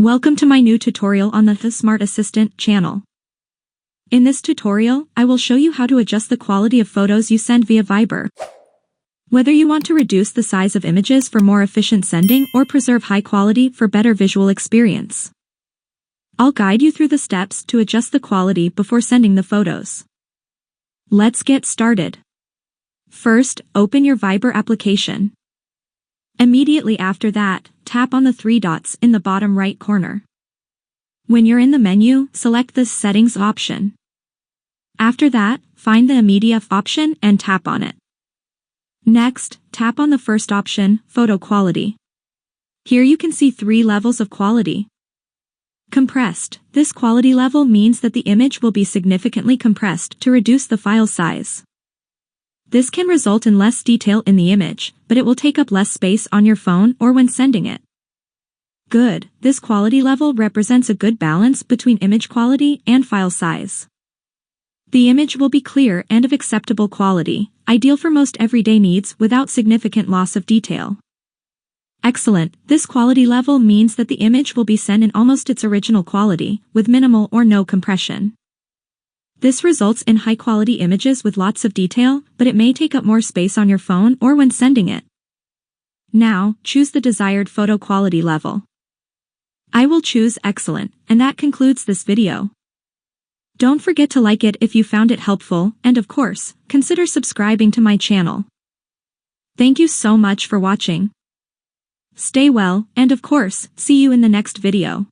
Welcome to my new tutorial on the SmartAssistant channel. In this tutorial, I will show you how to adjust the quality of photos you send via Viber. Whether you want to reduce the size of images for more efficient sending or preserve high quality for better visual experience. I'll guide you through the steps to adjust the quality before sending the photos. Let's get started. First, open your Viber application. Immediately after that, tap on the three dots in the bottom right corner. When you're in the menu, select the Settings option. After that, find the Media option and tap on it. Next, tap on the first option, Photo Quality. Here you can see 3 levels of quality. Compressed. This quality level means that the image will be significantly compressed to reduce the file size. This can result in less detail in the image, but it will take up less space on your phone or when sending it. Good. This quality level represents a good balance between image quality and file size. The image will be clear and of acceptable quality, ideal for most everyday needs without significant loss of detail. Excellent. This quality level means that the image will be sent in almost its original quality, with minimal or no compression. This results in high-quality images with lots of detail, but it may take up more space on your phone or when sending it. Now, choose the desired photo quality level. I will choose Excellent, and that concludes this video. Don't forget to like it if you found it helpful, and of course, consider subscribing to my channel. Thank you so much for watching. Stay well, and of course, see you in the next video.